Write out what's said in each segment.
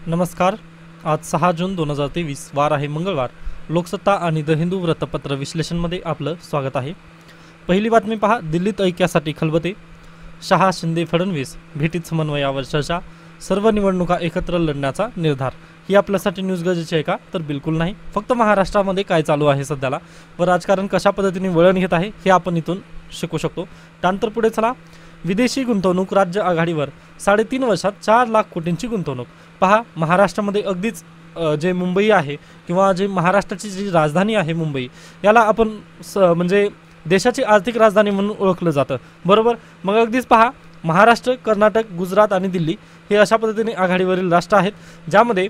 नमस्कार. आज 6 जून 2023 वार आहे मंगळवार. लोकसत्ता आणि द हिंदू वृत्तपत्र विश्लेषणमध्ये आपलं स्वागत आहे. पहिली बातमी पहा. दिल्लीत ऐक्यासाठी खलबते. शहा शिंदे फडणवीस भेटीत समन्वयावर चर्चा. सर्व निवडणुका एकत्र लढण्याचा निर्धार. ही आपल्यासाठी न्यूज गरजेची आहे का? तर बिलकुल नाही. फक्त महाराष्ट्रामध्ये काय चालू आहे सध्याला व राजकारण कशा पद्धतीने वळण घेत आहे हे आपण इथून शिकू शकतो. त्यानंतर पुढे चला. विदेशी गुंतवणूक राज्य आघाडीवर. 3.5 वर्षात 4 लाख कोटींची गुंतवणूक. पहा, महाराष्ट्रामध्ये अगदीच जे मुंबई आहे किंवा जे महाराष्ट्राची जी राजधानी आहे मुंबई, याला आपण म्हणजे देशाची आर्थिक राजधानी म्हणून ओळखलं जातं, बरोबर. मग अगदीच पहा, महाराष्ट्र, कर्नाटक, गुजरात आणि दिल्ली हे अशा पद्धतीने आघाडीवरील राष्ट्र आहेत ज्यामध्ये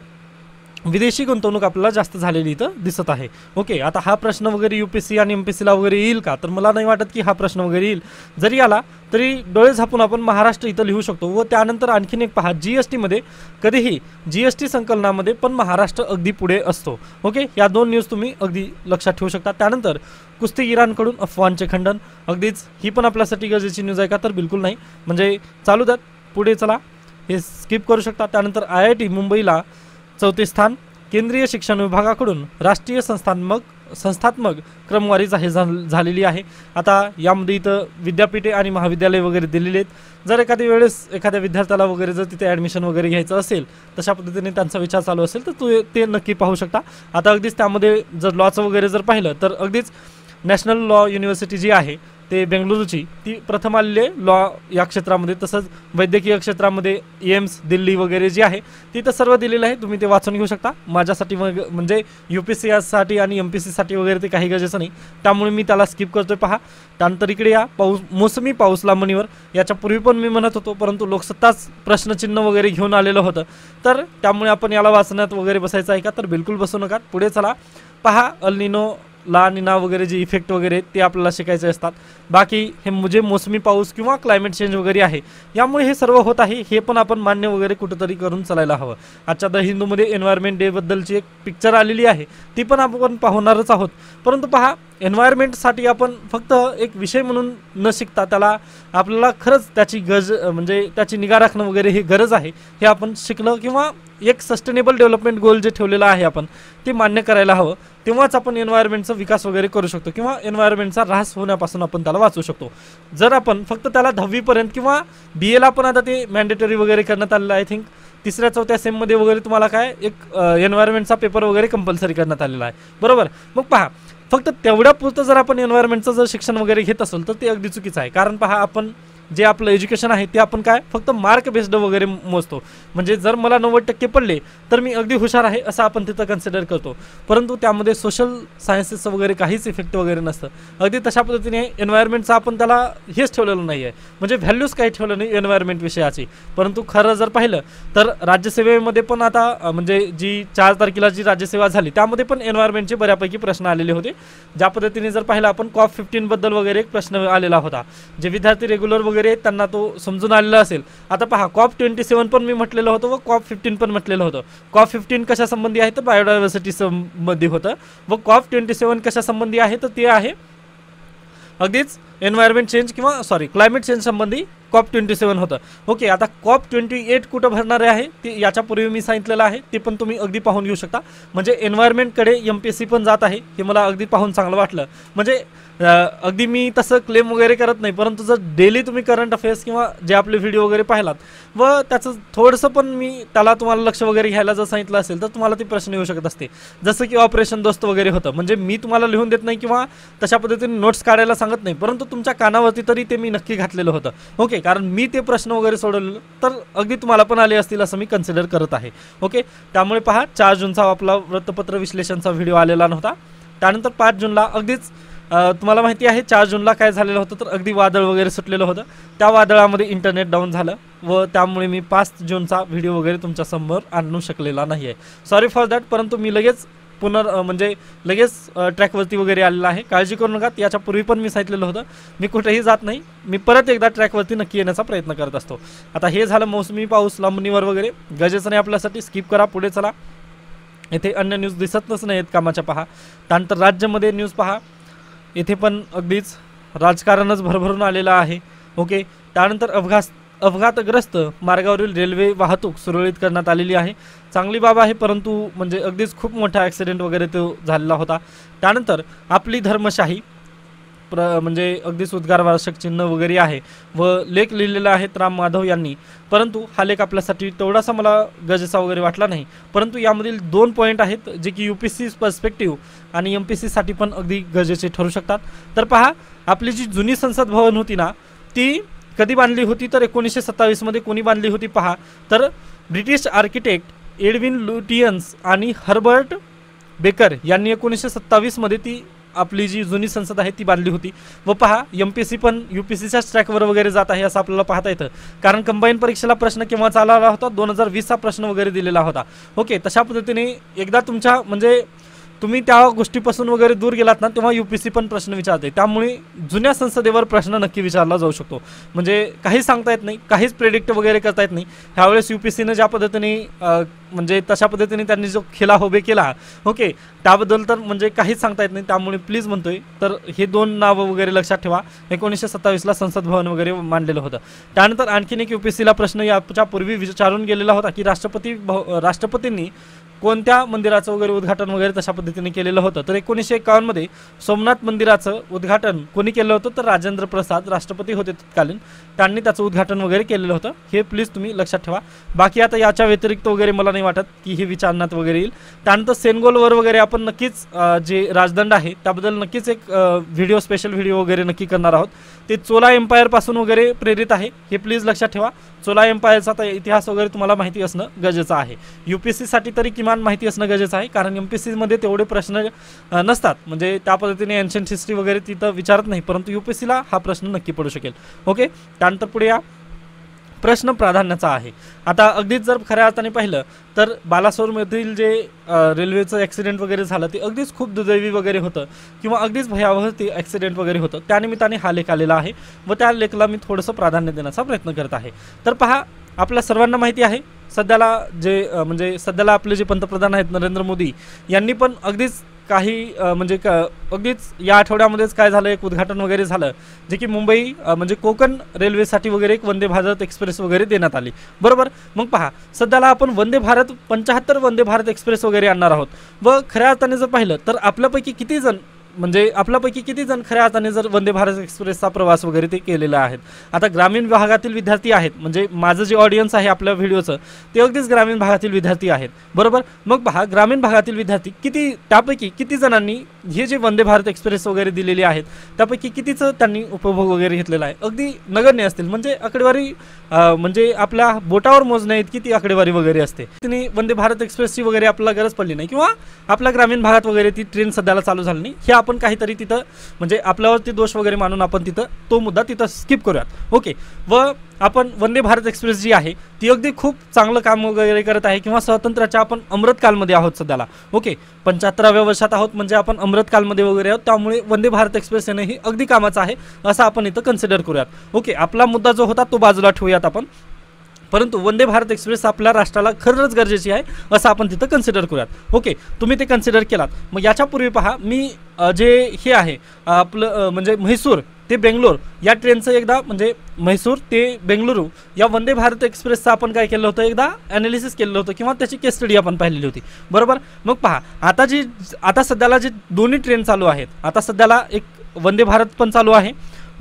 विदेशी गुंतवणूक आपल्याला जास्त झालेली इथं दिसत आहे. ओके, आता हा प्रश्न वगैरे UPSC आणि MPSCला वगैरे येईल का? तर मला नाही वाटत की हा प्रश्न वगैरे येईल. जरी आला तरी डोळे झापून आपण महाराष्ट्र इथं लिहू शकतो. व त्यानंतर आणखीन एक पहा, GSTमध्ये कधीही GST संकलनामध्ये पण महाराष्ट्र अगदी पुढे असतो. ओके, या 2 न्यूज तुम्ही अगदी लक्षात ठेवू शकता. त्यानंतर कुस्तीगीरांकडून अफवांचे खंडन. अगदीच ही पण आपल्यासाठी गरजेची न्यूज आहे का? तर बिलकुल नाही. म्हणजे चालू द्यात, पुढे चला, हे स्किप करू शकता. त्यानंतर IIT मुंबईला 4थे स्थान. केंद्रीय शिक्षण विभागाकडून राष्ट्रीय संस्थात्मक क्रमवारी जाहीर झालेली आहे. आता यामध्ये इथं विद्यापीठे आणि महाविद्यालय वगैरे दिलेले आहेत. जर एखाद्या वेळेस एखाद्या विद्यार्थ्याला वगैरे जर तिथे ॲडमिशन वगैरे घ्यायचं असेल, तशा पद्धतीने त्यांचा विचार चालू असेल तर ते नक्की पाहू शकता. आता अगदीच त्यामध्ये जर लॉचं वगैरे जर पाहिलं तर अगदीच नॅशनल लॉ युनिव्हर्सिटी जी आहे ते बेंगळुरूची, ती प्रथम आलेली आहे लॉ या क्षेत्रामध्ये. तसंच वैद्यकीय क्षेत्रामध्ये एम्स दिल्ली वगैरे जी आहे ती तर सर्व दिलेलं आहे. तुम्ही ते वाचून घेऊ शकता. माझ्यासाठी म्हणजे UPSC आणि MPSCसाठी वगैरे ते काही गरजेचं नाही, त्यामुळे मी त्याला स्किप करतोय. पहा, त्यानंतर इकडे या. मोसमी पाऊस लांबणीवर. याच्यापूर्वी पण मी म्हणत होतो, परंतु लोकसत्ताच प्रश्नचिन्ह वगैरे घेऊन आलेलं होतं, तर त्यामुळे आपण याला वाचण्यात वगैरे बसायचं आहे का? तर बिलकुल बसू नका. पुढे चला. पहा, अल निनो, ला निना वगैरे जे इफेक्ट वगैरे ते आपल्याला शिकायचे असतात. बाकी हे जे मोसमी पाऊस किंवा क्लायमेट चेंज वगैरे आहे, यामुळे हे सर्व होत आहे, हे पण आपण मान्य वगैरे कुठंतरी करून चालायला हवं. आजच्या द हिंदूमध्ये एन्व्हायरमेंट डे बद्दलची एक पिक्चर आलेली आहे, ती पण आपण पाहणारच आहोत. परंतु पहा, एन्व्हायरमेंटसाठी आपण फक्त एक विषय म्हणून न शिकता त्याला आपल्याला खरंच त्याची म्हणजे त्याची निगा राखणं वगैरे ही गरज आहे, हे आपण शिकलं किंवा एक सस्टेनेबल डेव्हलपमेंट गोल जे ठेवलेलं आहे आपण ते मान्य करायला हवं. तेव्हाच आपण एन्व्हायरमेंटचा विकास वगैरे करू शकतो किंवा एन्व्हायरमेंटचा ऱ्हास होण्यापासून आपण त्याला वाचवू शकतो. जर आपण फक्त त्याला 10वीपर्यंत किंवा BAला पण आता ते मॅन्डेटरी वगैरे करण्यात आलेलं आहे. आय थिंक 3ऱ्या-4थ्या सेममध्ये वगैरे तुम्हाला काय एक एन्व्हायरमेंटचा पेपर वगैरे कंपल्सरी करण्यात आलेला आहे, बरोबर. मग पहा, फक्त तेवढ्या पुरतं जर आपण एन्व्हायरमेंटचं जर शिक्षण वगैरे घेत असेल तर ते अगदी चुकीचं आहे. कारण पहा, आपण जे आपलं एज्युकेशन आहे ते आपण काय फक्त मार्क बेस्ड वगैरे मोजतो. म्हणजे जर मला 90% पडले तर मी अगदी हुशार आहे असं आपण तिथं कन्सिडर करतो, परंतु त्यामध्ये सोशल सायन्सेसचं वगैरे काहीच इफेक्ट वगैरे नसतं. अगदी तशा पद्धतीने एन्व्हायरमेंटचं आपण त्याला हेच ठेवलेलं नाही आहे, म्हणजे व्हॅल्यूज काही ठेवलं नाही एन्व्हायरमेंट विषयाची. परंतु खरं जर पाहिलं तर राज्यसेवेमध्ये पण आता म्हणजे जी 4 तारखेला जी राज्यसेवा झाली त्यामध्ये पण एन्व्हायरमेंटचे बऱ्यापैकी प्रश्न आलेले होते. ज्या पद्धतीने जर पाहिलं आपण COP15 बद्दल वगैरे एक प्रश्न आलेला होता, जे विद्यार्थी रेग्युलर वगैरे त्यांना तो समजून आलेला असेल. आता पहा, COP27 पण मी म्हटलेलं होतं व COP15 पण म्हटलेलं होतं. COP15 कशा संबंधी आहे तर बायोडायव्हर्सिटी संबंधी होतं व COP27 कशा संबंधी आहे तर ते आहे अगदीच एन्व्हायरमेंट चेंज किंवा क्लायमेट चेंज संबंधी COP27 होतं. ओके, आता COP28 कुठं भरणार आहे ते याच्यापूर्वी मी सांगितलेलं आहे, ते पण तुम्ही अगदी पाहून घेऊ शकता. म्हणजे एन्व्हायरमेंटकडे MPSC पण जात आहे, हे मला अगदी पाहून चांगलं वाटलं. म्हणजे अगदी मी तसं क्लेम वगैरे करत नाही, परंतु जर डेली तुम्ही करंट अफेअर्स किंवा जे आपले व्हिडिओ वगैरे पाहिलात व त्याचं थोडंसं पण मी त्याला तुम्हाला लक्ष वगैरे घ्यायला जर सांगितलं असेल तर तुम्हाला ते प्रश्न येऊ शकत असते. जसं की ऑपरेशन दोस्त वगैरे होतं, म्हणजे मी तुम्हाला लिहून देत नाही किंवा तशा पद्धतीने नोट्स काढायला सांगत नाही, परंतु तुमच्या कानावरती तरी ते मी नक्की घातलेलं होतं. ओके, कारण मी ते प्रश्न वगैरे सोडवलेलं तर अगदी तुम्हाला पण आले असतील असं मी कन्सिडर करत आहे. ओके, त्यामुळे पहा, 4 जूनचा आपला वृत्तपत्र विश्लेषणचा व्हिडिओ आलेला नव्हता. त्यानंतर 5 जूनला अगदीच तुम्हाला माहिती आहे 4 जूनला काय झालेलं होतं तर अगदी वादळ वगैरे सुटलेलं होतं. त्या वादळामध्ये इंटरनेट डाऊन झालं व त्यामुळे मी 5 जूनचा व्हिडिओ वगैरे तुमच्यासमोर आणू शकलेला नाही आहे. Sorry for that. परंतु मी लगेच म्हणजे लगेच ट्रॅकवरती वगैरे आलेला आहे. काळजी करू नका. याच्यापूर्वी पण मी सांगितलेलं होतं, मी कुठेही जात नाही, मी परत एकदा ट्रॅकवरती नक्की येण्याचा प्रयत्न करत असतो. आता हे झालं मोसमी पाऊस लांबणीवर वगैरे, गरजेचं नाही आपल्यासाठी. स्किप करा, पुढे चला. येथे अन्य न्यूज दिसतच नाहीत कामाच्या. पहा, त्यानंतर राज्यामध्ये न्यूज पहा, येथे पण अगदीच राजकारणच भरभरून आलेलं आहे. ओके, त्यानंतर अपघातग्रस्त मार्गावरील रेल्वे वाहतूक सुरळीत करण्यात आलेली आहे. चांगली बाब आहे, परंतु म्हणजे अगदीच खूप मोठा ॲक्सिडेंट वगैरे तो झालेला होता. त्यानंतर आपली धर्मशाही म्हणजे अगदीच उद्गारवाचक चिन्ह वगैरे आहे व लेख लिहिलेला आहेत राम माधव यांनी. परंतु हा लेख आपल्यासाठी तेवढासा मला गरजेचा वगैरे वाटला नाही. परंतु यामधील 2 पॉईंट आहेत जे की UPSC पर्स्पेक्टिव्ह आणि MPSC साठी पण अगदी गरजेचे ठरू शकतात. तर पहा, आपली जी जुनी संसद भवन होती ना, ती कधी बांधली होती तर 1927 मध्ये. कोणी बांधली होती पहा, तर ब्रिटिश आर्किटेक्ट एडविन लुटियन्स आणि हर्बर्ट बेकर यांनी 1927 मध्ये ती आपली जी जुनी संसद आहे ती बांधली होती. व पहा, MPSC पण UPSCच्या ट्रॅकवर वगैरे जात आहे असं आपल्याला पाहता येतं. कारण कंबाईन परीक्षेला प्रश्न केव्हा आला होता, 2020चा प्रश्न वगैरे दिलेला होता. ओके, तशा पद्धतीने एकदा तुमच्या म्हणजे तुम्ही त्या गोष्टीपासून वगैरे दूर गेलात ना, तेव्हा UPSC पण प्रश्न विचारते. त्यामुळे जुन्या संसदेवर प्रश्न नक्की विचारला जाऊ शकतो. म्हणजे काही सांगता येत नाही, काहीच प्रेडिक्ट वगैरे करता येत नाही. ह्यावेळेस UPSCनं ज्या पद्धतीने म्हणजे तशा पद्धतीने त्यांनी जो खेळा उभे केला, ओके, त्याबद्दल तर म्हणजे काहीच सांगता येत नाही. त्यामुळे प्लीज म्हणतोय, तर हे 2 नावं वगैरे लक्षात ठेवा. 1927ला संसद भवन वगैरे मांडलेलं होतं. त्यानंतर आणखीन एक UPSCला प्रश्न याच्या पूर्वी विचारून गेलेला होता की राष्ट्रपतींनी कोणत्या मंदिराचं वगैरे उद्घाटन वगैरे तशा पद्धतीने केलेलं होतं. तर 1951 मध्ये सोमनाथ मंदिराचं उद्घाटन कोणी केलं होतं, तर राजेंद्र प्रसाद राष्ट्रपती होते तत्कालीन, त्यांनी त्याचं उद्घाटन वगैरे केलेलं होतं. हे प्लीज तुम्ही लक्षात ठेवा. बाकी आता याच्या व्यतिरिक्त वगैरे मला नाही वाटत की हे विचारण्यात वगैरे येईल. त्यानंतर सेनगोलवर वगैरे आपण नक्कीच जे राजदंड आहे त्याबद्दल नक्कीच एक स्पेशल व्हिडिओ वगैरे नक्की करणार आहोत. ते चोला एम्पायर पासून वगैरे प्रेरित आहे, हे प्लीज लक्षात ठेवा. चोला एम्पायरचा इतिहास वगैरे तुम्हाला माहिती असणं गरजेचं आहे. UPSC साठी तरी किमान माहिती असणं गरजेचं आहे, कारण MPSC मध्ये तेवढे प्रश्न नसतात. म्हणजे त्या पद्धतीने एन्शंट हिस्ट्री वगैरे तिथं विचारत नाही, परंतु UPSCला हा प्रश्न नक्की पडू शकेल. ओके, त्यानंतर पुढे या प्रश्न प्राधान्याचा आहे. आता अगदीच जर खऱ्या अर्थाने पाहिलं तर बालासोरमधील जे रेल्वेचं ॲक्सिडेंट वगैरे झालं ते अगदीच खूप दुर्दैवी वगैरे होतं किंवा अगदीच भयावह ते ॲक्सिडेंट वगैरे होतं. त्यानिमित्ताने हा लेख आलेला आहे व त्या लेखला मी थोडंसं प्राधान्य देण्याचा प्रयत्न करत आहे. तर पहा, आपल्या सर्वांना माहिती आहे सध्याला जे म्हणजे सध्याला आपले जे पंतप्रधान आहेत नरेंद्र मोदी यांनी पण अगदीच काही म्हणजे अगदीच या आठवड्यामध्येच काय झालं, एक उद्घाटन वगैरे झालं जे की मुंबई म्हणजे कोकण रेल्वेसाठी वगैरे एक वंदे भारत एक्सप्रेस वगैरे देण्यात आली. बरोबर, मग पहा, सध्याला आपण 75 वंदे भारत एक्सप्रेस वगैरे आणणार आहोत. व खऱ्या अर्थाने जर पाहिलं तर आपल्यापैकी किती जण खऱ्या अर्थाने जर वंदे भारत एक्सप्रेसचा प्रवास वगैरे ते केलेला आहेत. आता ग्रामीण भागातील विद्यार्थी आहेत, म्हणजे माझं जे ऑडियन्स आहे आपल्या व्हिडिओचं ते अगदीच ग्रामीण भागातील विद्यार्थी आहेत. बरोबर, मग पहा, ग्रामीण भागातील विद्यार्थी त्यापैकी किती जणांनी हे जे वंदे भारत एक्सप्रेस वगैरे दिलेले आहेत त्यापैकी कितीचं त्यांनी उपभोग वगैरे घेतलेला आहे. अगदी नगण्य असतील, म्हणजे आकडेवारी म्हणजे आपल्या बोटावर मोजण्या इतकी ती आकडेवारी वगैरे असते. तिने वंदे भारत एक्सप्रेसची वगैरे आपल्याला गरज पडली नाही किंवा आपल्या ग्रामीण भागात वगैरे ती ट्रेन सध्याला चालू झाली नाही. हे आपण काहीतरी तिथं म्हणजे आपल्यावरती दोष वगैरे मानून आपण तिथं तो मुद्दा तिथं स्किप करूयात. ओके, व आपण वंदे भारत एक्सप्रेस जी आहे ती अगदी खूप चांगलं काम वगैरे करत आहे किंवा स्वातंत्र्याच्या आपण अमृतकालमध्ये आहोत सध्याला. ओके, 75व्या वर्षात आहोत, म्हणजे आपण अमृतकालमध्ये वगैरे आहोत. त्यामुळे वंदे भारत एक्सप्रेस येणं ही अगदी कामाचं आहे असं आपण इथं कन्सिडर करूयात. ओके, आपला मुद्दा जो होता तो बाजूला ठेवूयात आपण, परंतु वंदे भारत एक्सप्रेस आपल्या राष्ट्राला खरंच गरजेची आहे असं आपण तिथं कन्सिडर करूयात. ओके, तुम्ही ते कन्सिडर केलात. मग याच्यापूर्वी पहा, मी जे हे आहे आपलं म्हणजे म्हैसूर ते बेंगलोर या ट्रेनचं एकदा म्हणजे म्हैसूर ते बेंगलुरू या वंदे भारत एक्सप्रेसचं आपण काय केलं होतं, एकदा ॲनालिसिस केलं होतं किंवा त्याची केस स्टडी आपण पाहिलेली होती. बरोबर, मग पहा, आता सध्याला जे दोन्ही ट्रेन चालू आहेत, आता सध्याला एक वंदे भारत पण चालू आहे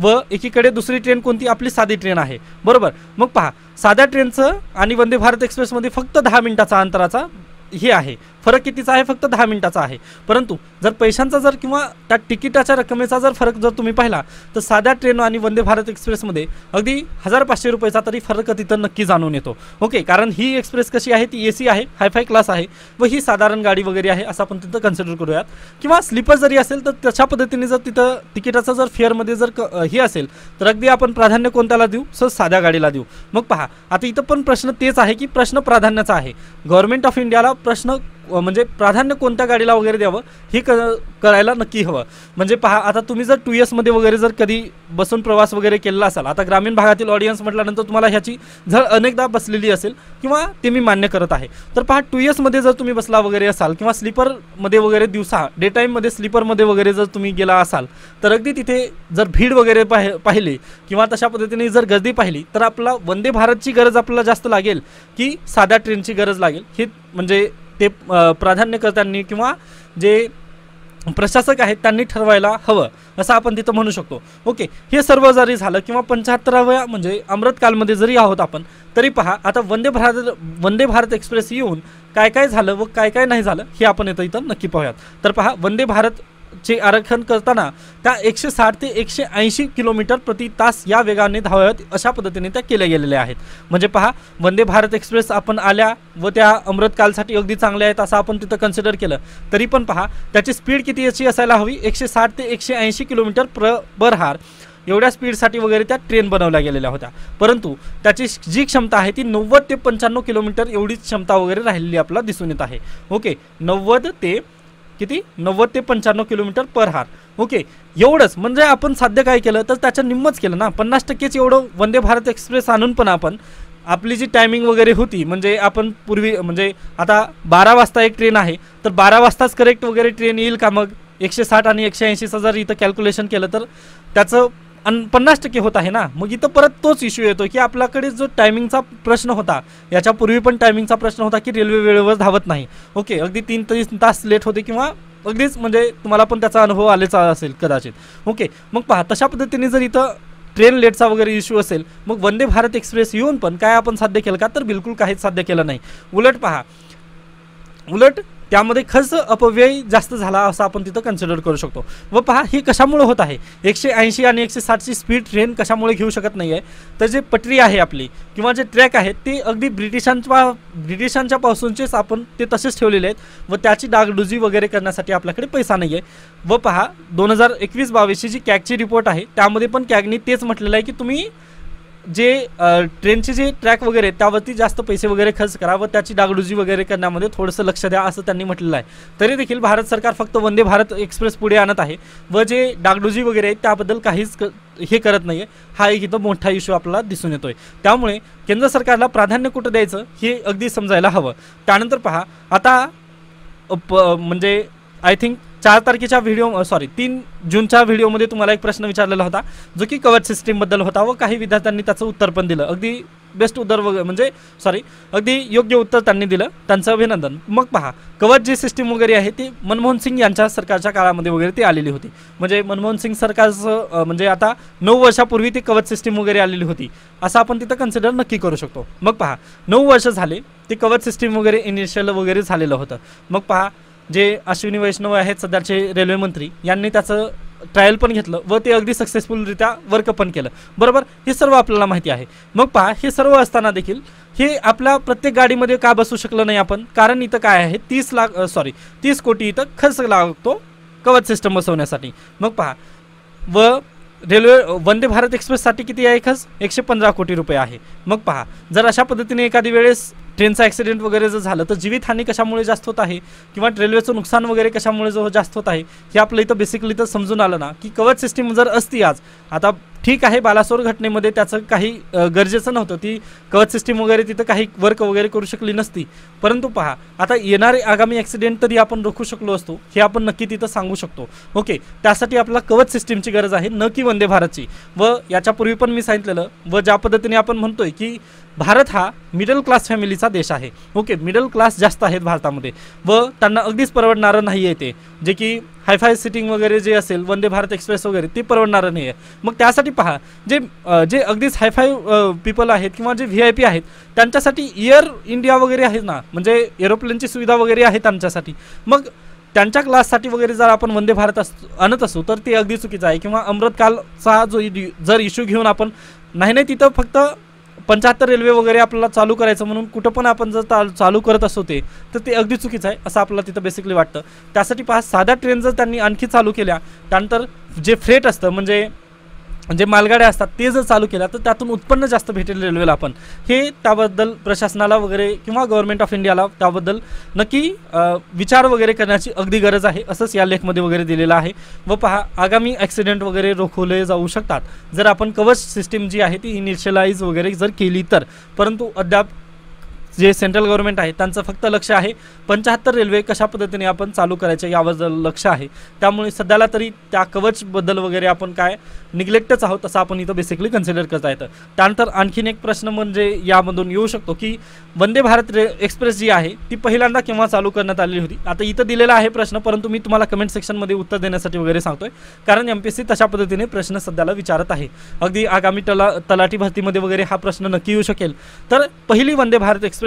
व एकीकडे दुसरी ट्रेन कोणती, आपली साधी ट्रेन आहे. बरोबर, मग पहा, साध्या ट्रेनचं आणि वंदे भारत एक्सप्रेसमध्ये फक्त 10 मिनिटाचा अंतराचा हे आहे, फरक कितीचा आहे, फक्त 10 मिनिटाचा आहे. परंतु जर पैशांचा जर किंवा त्या तिकिटाच्या रकमेचा जर फरक जर तुम्ही पाहिला तर साध्या ट्रेन आणि वंदे भारत एक्सप्रेसमध्ये अगदी 1500 रुपयाचा तरी फरक तिथं नक्की जाणून येतो. ओके, कारण ही एक्सप्रेस कशी आहे, ती AC आहे, हायफाय क्लास आहे व ही साधारण गाडी वगैरे आहे असं आपण तिथं कन्सिडर करूयात. किंवा स्लीपर जरी असेल तर तशा पद्धतीने जर तिथं तिकिटाचा जर फेअरमध्ये जर हे असेल तर अगदी आपण प्राधान्य कोणत्याला देऊ, सर साध्या गाडीला देऊ. मग पहा, आता इथं पण प्रश्न तेच आहे की प्रश्न प्राधान्याचा आहे. गव्हर्नमेंट ऑफ इंडियाला प्रश्न म्हणजे प्राधान्य कोणत्या गाडीला वगैरे द्यावं हे कळायला नक्की हवं. म्हणजे पहा, आता तुम्ही जर 2S मध्ये वगैरे जर कधी बसून प्रवास वगैरे केलेला असाल, आता ग्रामीण भागातील ऑडियन्स म्हटल्यानंतर तुम्हाला ह्याची झळ अनेकदा बसलेली असेल किंवा ते मी मान्य करत आहे. तर पहा, 2S मध्ये जर तुम्ही बसला वगैरे असाल किंवा स्लीपरमध्ये वगैरे दिवसा डे टाईममध्ये स्लीपरमध्ये वगैरे जर तुम्ही गेला असाल, तर अगदी तिथे जर भीड वगैरे पाहिली किंवा तशा पद्धतीने जर गर्दी पाहिली, तर आपला वंदे भारतची गरज आपल्याला जास्त लागेल की साध्या ट्रेनची गरज लागेल, हे म्हणजे ते प्राधान्यकर्त्यांनी किंवा जे प्रशासक आहेत त्यांनी ठरवायला हवं असं आपण तिथं म्हणू शकतो. ओके, हे सर्व जरी झालं किंवा 75व्या म्हणजे अमृतकालमध्ये जरी आहोत आपण, तरी पहा आता वंदे भारत एक्सप्रेस येऊन काय काय झालं व काय काय नाही झालं हे आपण इथं नक्की पाहूयात. तर पहा, वंदे भारत चे आरक्षण करताना त्या 160 ते 180 किलोमीटर प्रति तास या वेगाने धावाव्यात अशा पद्धतीने त्या केल्या गेलेल्या आहेत. म्हणजे पहा, वंदे भारत एक्सप्रेस आपण आल्या व त्या अमृतकालसाठी अगदी चांगल्या आहेत असं आपण तिथं कन्सिडर केलं, तरी पण पहा त्याची स्पीड किती याची असायला हवी, 160 ते 180 किलोमीटर पर हार एवढ्या स्पीडसाठी वगैरे त्या ट्रेन बनवल्या गेलेल्या होत्या. परंतु त्याची जी क्षमता आहे ती 90 ते 95 किलोमीटर एवढीच क्षमता वगैरे राहिलेली आपल्याला दिसून येत आहे. ओके, 90 ते 95 किलोमीटर पर हार. ओके, एवढंच म्हणजे आपण साध्य काय केलं तर त्याचं निम्मच केलं ना, 50%च एवढं वंदे भारत एक्सप्रेस आणून पण आपण आपली जी टायमिंग वगैरे होती, म्हणजे आपण पूर्वी म्हणजे आता 12 वाजता एक ट्रेन आहे, तर 12 वाजताच करेक्ट वगैरे ट्रेन येईल का? मग 160 आणि 180चं जर इथं कॅल्क्युलेशन केलं तर त्याचं 50% होत आहे ना. मग इथं परत तोच इश्यू येतो की आपल्याकडे जो टायमिंगचा प्रश्न होता, याच्यापूर्वी पण टायमिंगचा प्रश्न होता की रेल्वे वेळेवर धावत नाही. ओके, अगदी 3 तास लेट होते किंवा अगदीच म्हणजे तुम्हाला पण त्याचा अनुभव आलेचा असेल कदाचित. ओके, मग पहा तशा पद्धतीने जर इथं ट्रेन लेटचा वगैरे इश्यू असेल, मग वंदे भारत एक्सप्रेस येऊन पण काय आपण साध्य केलं का? तर बिलकुल काहीच साध्य केलं नाही. उलट त्यामध्ये खर्च अपव्यय जास्त झाला असं आपण तिथं कन्सिडर करू शकतो. व पहा, हे कशामुळे होत आहे, 180 आणि 160ची स्पीड ट्रेन कशामुळे घेऊ शकत नाही आहे, तर जे पटरी आहे आपली किंवा जे ट्रॅक आहेत ते अगदी ब्रिटिशांच्या पासूनचेच आपण ते तसेच ठेवलेले आहेत व त्याची डागडुजी वगैरे करण्यासाठी आपल्याकडे पैसा नाही आहे. व पहा, 2021-22ची जी कॅगची रिपोर्ट आहे त्यामध्ये पण कॅगनी तेच म्हटलेलं आहे की तुम्ही जे ट्रेनचे जे ट्रॅक वगैरे त्यावरती जास्त पैसे वगैरे खर्च करा व त्याची डागडुजी वगैरे करण्यामध्ये थोडंसं लक्ष द्या असं त्यांनी म्हटलेलं आहे. तरी देखील भारत सरकार फक्त वंदे भारत एक्सप्रेस पुढे आणत आहे व जे डागडुजी वगैरे आहेत त्याबद्दल काहीच हे करत नाही आहे. हा एक इथं मोठा इश्यू आपल्याला दिसून येतोय. त्यामुळे केंद्र सरकारला प्राधान्य कुठं द्यायचं हे अगदी समजायला हवं. त्यानंतर पहा, आता म्हणजे आय थिंक 4 तारखेच्या 3 जूनच्या व्हिडिओमध्ये तुम्हाला एक प्रश्न विचारलेला होता जो की कवच सिस्टीमबद्दल होता व काही विद्यार्थ्यांनी त्याचं उत्तर पण दिलं. अगदी बेस्ट उत्तर वगैरे अगदी योग्य उत्तर त्यांनी दिलं, त्यांचं अभिनंदन. मग पहा, कवच जी सिस्टीम वगैरे आहे ती मनमोहन सिंग यांच्या सरकारच्या काळामध्ये वगैरे ती आलेली होती. म्हणजे मनमोहन सिंग सरकारचं म्हणजे आता 9 वर्षापूर्वी ती कवच सिस्टीम वगैरे आलेली होती असं आपण तिथं कन्सिडर नक्की करू शकतो. मग पहा, 9 वर्ष झाले ती कवच सिस्टीम वगैरे इनिशियल वगैरे झालेलं होतं. मग पहा, जे अश्विनी वैष्णव आहेत सध्याचे रेल्वे मंत्री, यांनी त्याचं ट्रायल पण घेतलं व ते अगदी सक्सेसफुलरित्या वर्क पण केलं. बरोबर, हे सर्व आपल्याला माहिती आहे. मग पहा, हे सर्व असताना देखील हे आपल्या प्रत्येक गाडीमध्ये का बसू शकलं नाही आपण? कारण इथं काय आहे, 30 कोटी इथं खर्च लागतो कवच सिस्टम बसवण्यासाठी. मग पहा, व रेल्वे वंदे भारत एक्सप्रेससाठी किती आहे खर्च? 115 कोटी रुपये आहे. मग पहा, जर अशा पद्धतीने एखादी वेळेस ट्रेनचा ॲक्सिडेंट वगैरे जर झालं तर जीवितहानी कशामुळे जास्त होत आहे किंवा रेल्वेचं नुकसान वगैरे कशामुळे जो जास्त होत आहे हे आपलं इथं बेसिकली तर समजून आलं ना की कवच सिस्टीम जर असती आज, आता ठीक आहे बालासोर घटनेमध्ये त्याचं काही गरजेचं नव्हतं, ती कवच सिस्टीम वगैरे तिथं काही वर्क वगैरे करू शकली नसती. परंतु पहा, आता येणारे आगामी ॲक्सिडेंट तरी आपण रोखू शकलो असतो हे आपण नक्की तिथं सांगू शकतो. ओके, त्यासाठी आपल्याला कवच सिस्टीमची गरज आहे, न की वंदे भारतची. व याच्यापूर्वी पण मी सांगितलेलं व ज्या पद्धतीने आपण म्हणतोय की भारत हा मिडल क्लास फॅमिलीचा देश आहे. ओके, मिडल क्लास जास्त आहेत भारतामध्ये व त्यांना अगदीच परवडणारं नाही आहे ते, जे की हायफाय सिटिंग वगैरे जे असेल वंदे भारत एक्सप्रेस वगैरे ते परवडणारं नाही आहे. मग त्यासाठी पहा, जे अगदीच हायफाय पीपल आहेत किंवा जे VIP आहेत त्यांच्यासाठी एअर इंडिया वगैरे आहेत ना, म्हणजे एरोप्लेनची सुविधा वगैरे आहे त्यांच्यासाठी. मग त्यांच्या क्लाससाठी वगैरे जर आपण वंदे भारत आणत असू तर ते अगदी चुकीचं आहे. किंवा अमृतकालचा जर इश्यू घेऊन आपण नाही तिथं फक्त 75 रेल्वे वगैरे आपल्याला चालू करायचं म्हणून कुठं पण आपण जर चालू करत असतो तर ते अगदी चुकीचं आहे असं आपल्याला तिथं बेसिकली वाटतं. त्यासाठी पहा, साध्या ट्रेन जर त्यांनी आणखी चालू केल्या, त्यानंतर जे फ्रेट असतं म्हणजे जे मालगाड्या असतात ते जर चालू केल्या तर त्यातून उत्पन्न जास्त भेटेल रेल्वेला आपण, हे त्याबद्दल प्रशासनाला वगैरे किंवा गव्हर्नमेंट ऑफ इंडियाला त्याबद्दल नक्की विचार वगैरे करण्याची अगदी गरज आहे, असंच या लेखमध्ये वगैरे दिलेलं आहे. व पहा, आगामी ॲक्सिडेंट वगैरे रोखवले जाऊ शकतात जर आपण कवच सिस्टीम जी आहे ती इनिशियलाइज वगैरे जर केली तर. परंतु अद्याप जे सेंट्रल गव्हर्नमेंट आहे त्यांचं फक्त लक्ष आहे 75 रेल्वे कशा पद्धतीने आपण चालू करायचे यावर लक्ष आहे. त्यामुळे सध्याला तरी त्या कवचबद्दल वगैरे आपण काय निग्लेक्टच आहोत असं आपण इथं बेसिकली कन्सिडर करता येतं. त्यानंतर आणखीन एक प्रश्न म्हणजे यामधून येऊ शकतो की वंदे भारत एक्सप्रेस जी आहे ती पहिल्यांदा केव्हा चालू करण्यात आलेली होती. आता इथं दिलेला आहे प्रश्न, परंतु मी तुम्हाला कमेंट सेक्शनमध्ये उत्तर देण्यासाठी वगैरे सांगतोय, कारण MPSC तशा पद्धतीने प्रश्न सध्याला विचारत आहे. अगदी आगामी तलाठी भरतीमध्ये वगैरे हा प्रश्न नक्की येऊ शकेल. तर पहिली वंदे भारत एक्सप्रेस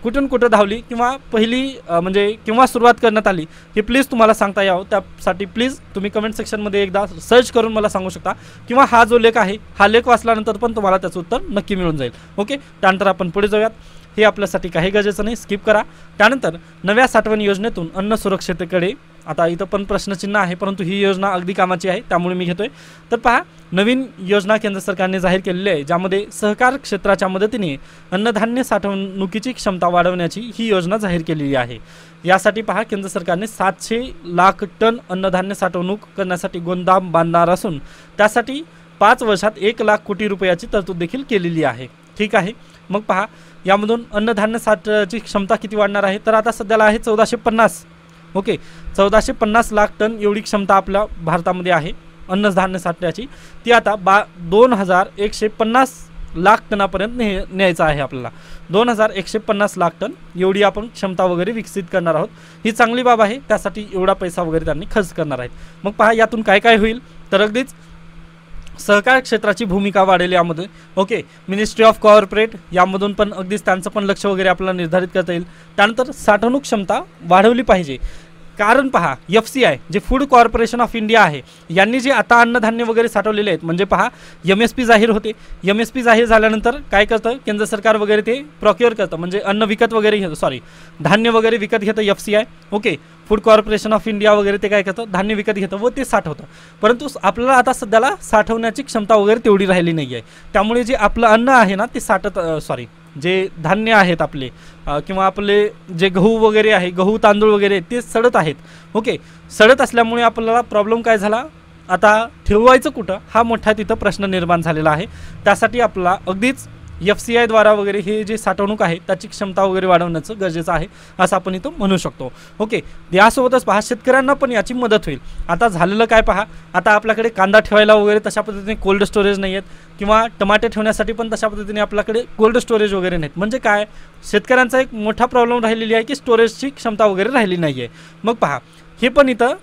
कुठून कुठं धावली किंवा पहिली म्हणजे केव्हा सुरुवात करण्यात आली हे प्लीज तुम्हाला सांगता यावं, त्यासाठी प्लीज तुम्ही कमेंट सेक्शनमध्ये एकदा सर्च करून मला सांगू शकता, किंवा हा जो लेख आहे हा लेख वाचल्यानंतर पण तुम्हाला त्याचं उत्तर नक्की मिळून जाईल. ओके, त्यानंतर आपण पुढे जाऊयात. हे आपल्यासाठी काही गरजेचं नाही, स्किप करा. त्यानंतर नव्या साठवण योजनेतून अन्न सुरक्षेकडे, आता इथं पण प्रश्नचिन्ह आहे परंतु ही योजना अगदी कामाची आहे त्यामुळे मी घेतोय. तर पहा, नवीन योजना केंद्र सरकारने जाहीर केलेली आहे ज्यामध्ये सहकार क्षेत्राच्या मदतीने अन्नधान्य साठवणुकीची क्षमता वाढवण्याची ही योजना जाहीर केलेली आहे. यासाठी पहा, केंद्र सरकारने 700 लाख टन अन्नधान्य साठवणूक करण्यासाठी गोदाम बांधणार असून त्यासाठी 5 वर्षात 1 लाख कोटी रुपयाची तरतूद देखील केलेली आहे. ठीक आहे, मग पहा यामधून अन्नधान्य साठची क्षमता किती वाढणार आहे, तर आता सध्याला आहे 1450. ओके, 1450 लाख टन एवढी क्षमता आपल्या भारतामध्ये आहे अन्नधान्य साठण्याची. ती आता 2150 लाख टनापर्यंत न्यायचं आहे आपल्याला. 2150 लाख टन एवढी आपण क्षमता वगैरे विकसित करणार आहोत. ही चांगली बाब आहे, त्यासाठी एवढा पैसा वगैरे त्यांनी खर्च करणार आहेत. मग पहा यातून काय काय होईल, तर अगदीच सहकार क्षेत्राची भूमिका वाढेल यामध्ये. ओके, मिनिस्ट्री ऑफ कॉर्पोरेट यामधून पण अगदीच त्यांचं पण लक्ष वगैरे आपल्याला निर्धारित करता येईल. त्यानंतर साठवणूक क्षमता वाढवली पाहिजे, कारण पहा FCI जे फूड कॉर्पोरेशन ऑफ इंडिया आहे यांनी जे आता अन्नधान्य वगैरे साठवलेले आहेत, म्हणजे पहा MSP जाहीर होते. MSP जाहीर झाल्यानंतर काय करतं केंद्र सरकार वगैरे, ते प्रोक्युअर करतं, म्हणजे अन्न विकत वगैरे घेतं, धान्य वगैरे विकत घेतं FCI. Okay, food corporation of India वगैरे ते काय करतं, धान्य विकत घेतं व ते साठवतं. परंतु आपल्याला आता सध्याला साठवण्याची क्षमता वगैरे तेवढी राहिली नाही आहे. त्यामुळे जे आपलं अन्न आहे ना ते जे धान्य आहेत आपले किंवा आपले जे गहू वगैरे आहे, गहू तांदूळ वगैरे ते सडत आहेत. ओके, सडत असल्यामुळे आपल्याला प्रॉब्लेम काय झाला, आता ठेवायचं कुठं हा मोठा तिथं प्रश्न निर्माण झालेला आहे. त्यासाठी आपल्याला अगदीच FCI द्वारा वगैरे हे जे साठवणूक आहे त्याची क्षमता वगैरे वाढवण्याचं गरजेचं आहे असं आपण इथं म्हणू शकतो. ओके, यासोबतच पहा शेतकऱ्यांना पण याची मदत होईल. आता झालेलं काय पहा, आता आपल्याकडे कांदा ठेवायला वगैरे तशा पद्धतीने कोल्ड स्टोरेज नाही आहेत, किंवा टमाटे ठेवण्यासाठी पण तशा पद्धतीने आपल्याकडे कोल्ड स्टोरेज वगैरे नाहीत. म्हणजे काय, शेतकऱ्यांचा एक मोठा प्रॉब्लेम राहिलेली आहे की स्टोरेजची क्षमता वगैरे राहिली नाही आहे. मग पहा हे पण इथं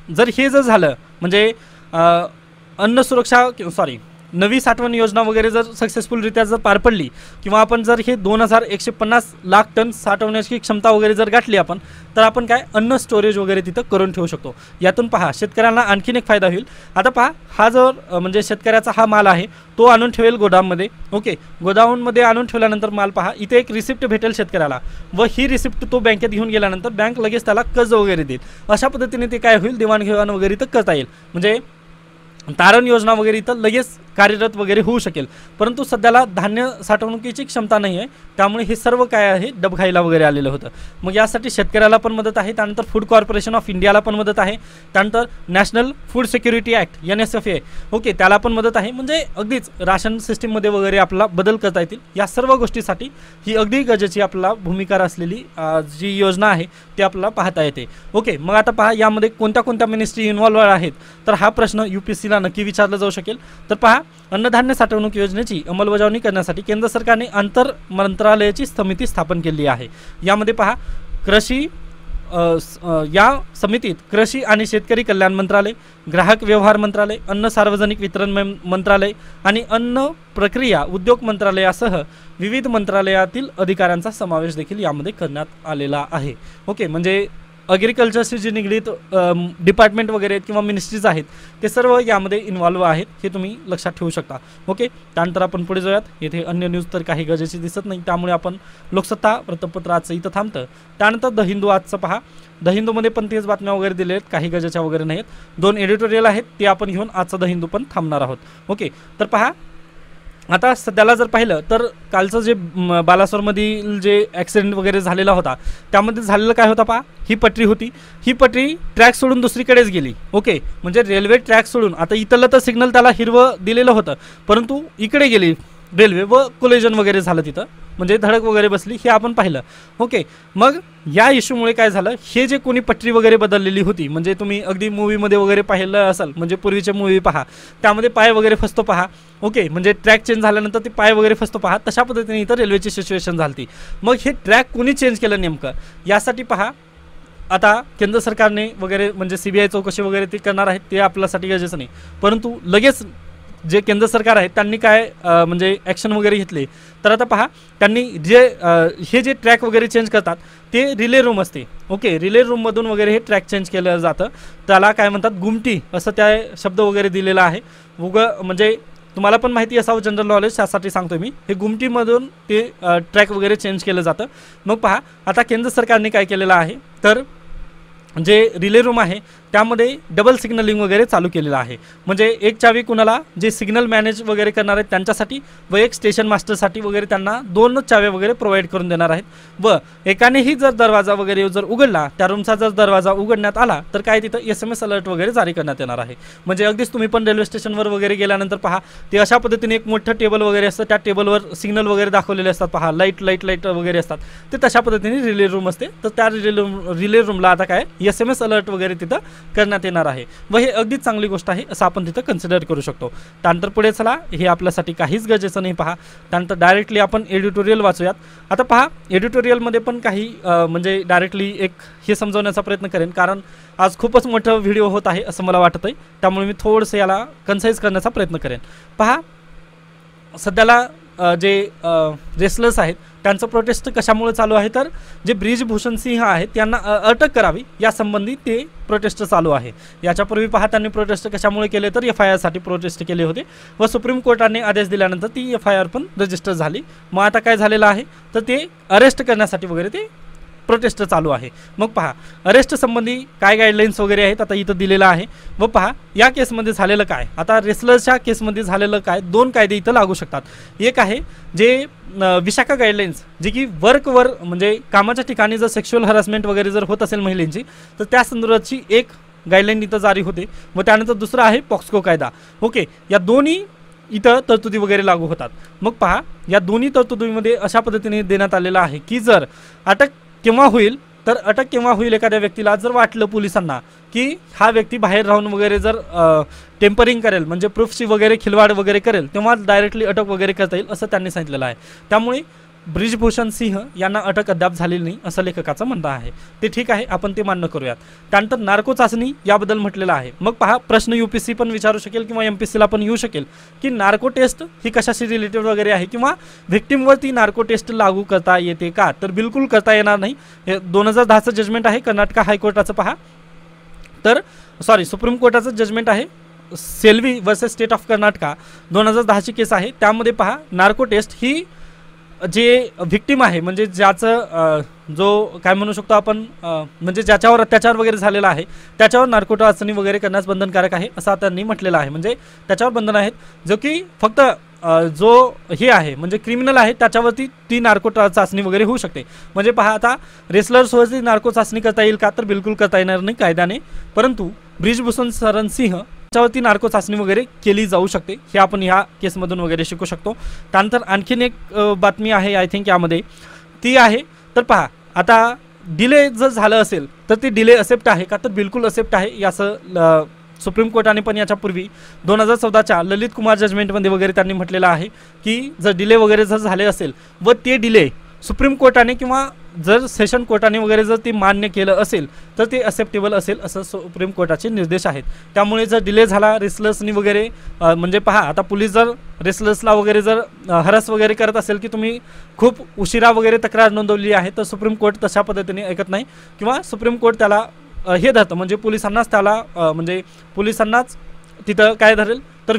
जर हे जर झालं म्हणजे अन्न सुरक्षा नवी साठवण योजना वगैरे जर सक्सेसफुलरित्या जर पार पडली, किंवा आपण जर हे 2150 लाख टन साठवण्याची क्षमता वगैरे जर गाठली आपण, तर आपण काय अन्न स्टोरेज वगैरे तिथं करून ठेवू शकतो. यातून पहा शेतकऱ्यांना आणखीन एक फायदा होईल. आता पहा हा जर म्हणजे शेतकऱ्याचा हा माल आहे तो आणून ठेवेल गोदाममध्ये. ओके, गोदाममध्ये आणून ठेवल्यानंतर माल पहा इथे एक रिसिप्ट भेटेल शेतकऱ्याला, व ही रिसिप्ट तो बँकेत घेऊन गेल्यानंतर बँक लगेच त्याला कर्ज वगैरे देईल. अशा पद्धतीने ते काय होईल, देवाणघेवाण वगैरे तर करता येईल, म्हणजे तारण योजना वगैरे इथं लगेच कार्यरत वगैरे होऊ शकेल. परंतु सध्याला धान्य साठवणुकीची क्षमता नाही आहे, त्यामुळे हे सर्व काय आहे डबघाईला वगैरे आलेलं होतं. मग यासाठी शेतकऱ्याला पण मदत आहे, त्यानंतर फूड कॉर्पोरेशन ऑफ इंडियाला पण मदत आहे, त्यानंतर national food security act NSFA okay त्याला पण मदत आहे. म्हणजे अगदीच राशन सिस्टीममध्ये वगैरे आपला बदल करता येतील. या सर्व गोष्टीसाठी ही अगदी गरजेची आपल्याला भूमिका असलेली जी योजना आहे ती आपल्याला पाहता येते. ओके, मग आता पहा यामध्ये कोणत्या कोणत्या मिनिस्ट्री इन्व्हॉल्व आहेत, तर हा प्रश्न UPSCला नक्की विचारला जाऊ शकेल. तर पहा अन्नधान्य साठवणूक योजनेची अंमलबजावणी करण्यासाठी केंद्र सरकारने आंतर मंत्रालयाची समिती स्थापन केली आहे. यामध्ये पहा कृषी या समितीत कृषी आणि शेतकरी कल्याण मंत्रालय, ग्राहक व्यवहार मंत्रालय, अन्न सार्वजनिक वितरण मंत्रालय आणि अन्न प्रक्रिया उद्योग मंत्रालयासह विविध मंत्रालयातील अधिकाऱ्यांचा समावेश देखील यामध्ये करण्यात आलेला आहे. ओके, म्हणजे ॲग्रिकल्चरशी जी निगडीत डिपार्टमेंट वगैरे किंवा मिनिस्ट्रीज आहेत ते सर्व यामध्ये इन्व्हॉल्व आहेत, हे तुम्ही लक्षात ठेवू शकता. ओके, त्यानंतर आपण पुढे जाऊयात. येथे अन्य न्यूज तर काही गरजेची दिसत नाही, त्यामुळे आपण लोकसत्ता वृत्तपत्र आजचं इथं थांबतं. त्यानंतर द हिंदू आजचं पहा. द हिंदूमध्ये पण तेच बातम्या वगैरे दिले आहेत, काही गरजेच्या वगैरे नाहीत. 2 एडिटोरियल आहेत ते आपण घेऊन आजचं द हिंदू पण थांबणार आहोत. ओके, तर पहा आता सध्याला जर पाहिलं तर कालचं जे बालासोरमधील जे ॲक्सिडेंट वगैरे झालेला होता त्यामध्ये झालेलं काय होतं पहा. ही पटरी होती, ही पटरी ट्रॅक सोडून दुसरीकडेच गेली. ओके, म्हणजे रेल्वे ट्रॅक सोडून, आता इथलं तर सिग्नल त्याला हिरवं दिलेलं होतं परंतु इकडे गेली रेल्वे व कोलिजन वगैरे झालं तिथं, म्हणजे धडक वगैरे बसली, हे आपण पाहिलं. ओके, मग या इश्यूमुळे काय झालं, हे जे कोणी पटरी वगैरे बदललेली होती, म्हणजे तुम्ही अगदी मूवीमध्ये वगैरे पाहिलं असाल, म्हणजे पूर्वीचे मूवी पहा त्यामध्ये पाय वगैरे फसतो पहा. ओके, म्हणजे ट्रॅक चेंज झाल्यानंतर ते पाय वगैरे फसतो पहा, तशा पद्धतीने इथं रेल्वेची सिच्युएशन झाली. मग हे ट्रॅक कोणी चेंज केलं नेमकं यासाठी पहा. आता केंद्र सरकारने वगैरे म्हणजे CBI चौकशी वगैरे ते करणार आहेत, ते आपल्यासाठी गरजेचं नाही, परंतु लगेच जे केंद्र सरकार आहे त्यांनी काय म्हणजे ॲक्शन वगैरे घेतले. तर आता पहा, त्यांनी जे हे जे ट्रॅक वगैरे चेंज करतात ते रिले रूम असते. ओके, रिले रूममधून वगैरे हे ट्रॅक चेंज केलं जातं, त्याला काय म्हणतात गुमटी असं त्या शब्द वगैरे दिलेला आहे. म्हणजे तुम्हाला पण माहिती असावं जनरल नॉलेज, त्यासाठी सांगतो मी. हे गुमटीमधून ते ट्रॅक वगैरे चेंज केलं जातं. मग पहा आता केंद्र सरकारने काय केलेलं आहे, तर जे रिले रूम आहे त्यामध्ये डबल सिग्नलिंग वगैरे चालू केलेलं आहे. म्हणजे एक चावी कुणाला जे सिग्नल मॅनेज वगैरे करणार आहेत त्यांच्यासाठी व एक स्टेशन मास्टरसाठी वगैरे त्यांना 2 चाव्या वगैरे प्रोव्हाइड करून देणार आहेत. व एकानेही जर दरवाजा वगैरे जर उघडला, त्या रूमचा जर दरवाजा उघडण्यात आला तर काय तिथं SMS अलर्ट वगैरे जारी करण्यात येणार आहे. म्हणजे अगदीच तुम्ही पण रेल्वे स्टेशनवर वगैरे गेल्यानंतर पहा ते अशा पद्धतीने एक मोठं टेबल वगैरे असतं, त्या टेबलवर सिग्नल वगैरे दाखवलेले असतात पहा, लाईट वगैरे असतात, ते तशा पद्धतीने रिले रूम असते. तर त्या रिले रूमला आता काय SMS अलर्ट वगैरे तिथं करण्यात येणार आहे व हे अगदीच चांगली गोष्ट आहे असं आपण तिथं कन्सिडर करू शकतो. त्यानंतर पुढे चला, हे आपल्यासाठी काहीच गरजेचं नाही पहा. त्यानंतर डायरेक्टली आपण एडिटोरियल वाचूयात. आता पहा, एडिटोरियलमध्ये पण काही म्हणजे डायरेक्टली एक हे समजवण्याचा प्रयत्न करेन, कारण आज खूपच मोठं व्हिडिओ होत आहे असं मला वाटतं आहे, त्यामुळे मी थोडंसं याला कन्साइज करण्याचा प्रयत्न करेन. पहा, सध्याला जे रेसलर्स आहेत त्यांचं प्रोटेस्ट कशामुळे चालू आहे, तर जे ब्रिजभूषण सिंह आहेत त्यांना अटक करावी यासंबंधी ते प्रोटेस्ट चालू आहे. याच्यापूर्वी पहा त्यांनी प्रोटेस्ट कशामुळे केले, तर FIR साठी प्रोटेस्ट केले होते व सुप्रीम कोर्टाने आदेश दिल्यानंतर ती FIR पण रजिस्टर झाली. मग आता काय झालेलं आहे, तर ते अरेस्ट करण्यासाठी वगैरे ते प्रोटेस्ट चालू आहे. मग पहा, अरेस्ट संबंधी काय गाईडलाईन्स वगैरे आहेत आता इथं दिलेलं आहे. व पहा या केसमध्ये झालेलं काय, आता रेसलर्सच्या केसमध्ये झालेलं काय, 2 कायदे इथं लागू शकतात. एक आहे जे विशाखा गाईडलाईन्स, जे की वर्कवर म्हणजे कामाच्या ठिकाणी जर सेक्शुअल हॅरासमेंट वगैरे जर होत असेल महिलांची तर त्या संदर्भाची एक गाईडलाईन इथं जारी होते. व त्यानंतर दुसरं आहे पॉक्सको कायदा. ओके, या दोन्ही इथं तरतुदी वगैरे लागू होतात. मग पहा, या दोन्ही तरतुदीमध्ये अशा पद्धतीने देण्यात आलेलं आहे की जर अटक केव्हा होईल, तर अटक केव्हा होईल एखाद्या व्यक्तीला जर वाटलं पोलिसांना की हा व्यक्ती बाहेर राहून वगैरे जर टेम्परिंग करेल, म्हणजे प्रूफची वगैरे खिलवाड वगैरे करेल, तेव्हा डायरेक्टली अटक वगैरे करता येईल असं त्यांनी सांगितलेलं आहे. त्यामुळे ब्रिजभूषण सिंह यांना अटक अद्याप झालेली नाही असं लेखकाचं म्हणणं आहे. ते ठीक आहे, आपण ते मान्य करूयात. त्यानंतर नार्को चाचणी याबद्दल म्हटलेलं आहे. मग पहा, प्रश्न UPSC पण विचारू शकेल किंवा MPSCला पण येऊ शकेल की नार्को टेस्ट ही कशाशी रिलेटेड वगैरे आहे किंवा व्हिक्टिमवरती नार्को टेस्ट लागू करता येते का, तर बिलकुल करता येणार नाही. हे 2010चं जजमेंट आहे कर्नाटक हायकोर्टाचं पहा, तर सॉरी सुप्रीम कोर्टाचं जजमेंट आहे. Selvi versus state of Karnataka 2010ची केस आहे. त्यामध्ये पहा, नार्को टेस्ट ही जे व्हिक्टिम आहे म्हणजे ज्याचं जो काय म्हणू शकतो आपण म्हणजे ज्याच्यावर अत्याचार वगैरे झालेला आहे त्याच्यावर नार्को चाचणी वगैरे करण्यास बंधनकारक आहे असं त्यांनी म्हटलेलं आहे. म्हणजे त्याच्यावर बंधन आहेत, जो की फक्त जो हे आहे म्हणजे क्रिमिनल आहे त्याच्यावरती ती नार्को चाचणी वगैरे होऊ शकते. म्हणजे पहा, आता रेसलर्सवरती नार्को चाचणी करता येईल का, तर बिलकुल करता येणार नाही कायद्याने, परंतु ब्रिजभूषण शरण सिंह त्याच्यावरती नार्को चाचणी वगैरे केली जाऊ शकते, हे आपण ह्या केसमधून वगैरे शिकू शकतो. त्यानंतर आणखीन एक बातमी आहे आय थिंक यामध्ये, ती आहे तर पहा, आता डिले जर झालं असेल तर ती डिले असेप्ट आहे का, तर बिलकुल असेप्ट आहे. याचं सुप्रीम कोर्टाने पण याच्यापूर्वी 2014च्या ललित कुमार जजमेंटमध्ये वगैरे त्यांनी म्हटलेलं आहे की जर डिले वगैरे जर झाले असेल व ते डिले सुप्रीम कोर्टाने किंवा जर सेशन कोर्टाने वगैरे जर ते मान्य केलं असेल तर ते असेप्टेबल असेल असं सुप्रीम कोर्टाचे निर्देश आहेत. त्यामुळे जर डिले झाला रेसलर्सनी वगैरे म्हणजे पहा आता पोलीस जर रेसलर्सला वगैरे जर हरास वगैरे करत असेल की तुम्ही खूप उशिरा वगैरे तक्रार नोंदवली आहे तर सुप्रीम कोर्ट तशा पद्धतीने ऐकत नाही किंवा सुप्रीम कोर्ट त्याला हे धरतं म्हणजे पोलिसांनाच त्याला म्हणजे पोलिसांनाच तिथं काय धरेल तर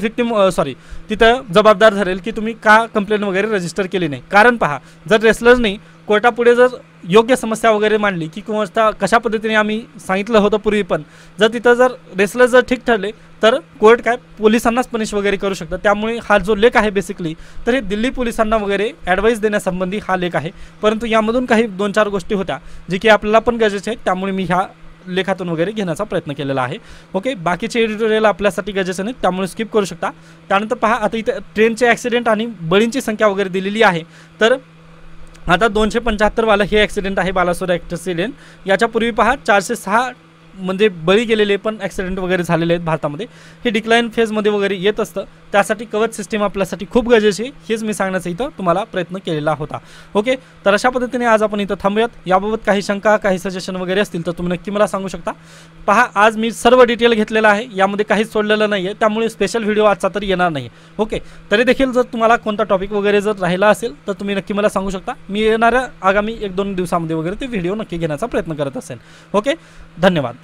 तिथं जबाबदार धरेल की तुम्ही का कंप्लेंट वगैरे रजिस्टर केली नाही. कारण पहा जर रेसलर्सनी कोर्टापुढे जर योग्य समस्या वगैरे मांडली की किंवा कशा पद्धतीने आम्ही सांगितलं होतं पूर्वी पण जर तिथं जर रेसलर जर ठीक ठरले तर कोर्ट काय पोलिसांनाच पनिश वगैरे करू शकतं. त्यामुळे हा जो लेख आहे बेसिकली तर हे दिल्ली पोलिसांना वगैरे ॲडवाईस देण्यासंबंधी हा लेख आहे. परंतु यामधून काही 2-4 गोष्टी होत्या जी की आपल्याला पण गरजेच्या आहेत त्यामुळे मी ह्या लेखातून वगैरे घेण्याचा प्रयत्न केलेला आहे. ओके बाकीचे एडिटोरियल आपल्यासाठी गरजेचे नाहीत त्यामुळे स्किप करू शकता. त्यानंतर पहा आता इथं ट्रेनचे ॲक्सिडेंट आणि बळींची संख्या वगैरे दिलेली आहे. तर आता 275 वाला हे ॲक्सिडेंट आहे बालासोर ॲक्सिडेंट. याच्यापूर्वी पहा 406 म्हणजे बळी गेलेले पण ॲक्सिडेंट वगैरे झालेले आहेत भारतामध्ये. हे डिक्लाइन फेजमध्ये वगैरे येत असतं त्यासाठी कवच सिस्टीम आपल्यासाठी खूप गरजेची आहे हेच मी सांगण्याचा इथं तुम्हाला प्रयत्न केलेला होता. ओके तर अशा पद्धतीने आज आपण इथं थांबूयात. याबाबत काही शंका काही सजेशन वगैरे असतील तर तुम्ही नक्की मला सांगू शकता. पहा आज मी सर्व डिटेल घेतलेलं आहे यामध्ये काहीच सोडलेलं नाही आहे त्यामुळे स्पेशल व्हिडिओ आजचा तरी येणार नाही. ओके तरी देखील जर तुम्हाला कोणता टॉपिक वगैरे जर राहिला असेल तर तुम्ही नक्की मला सांगू शकता. मी येणाऱ्या आगामी 1-2 दिवसामध्ये वगैरे ते व्हिडिओ नक्की घेण्याचा प्रयत्न करत असेल. ओके धन्यवाद.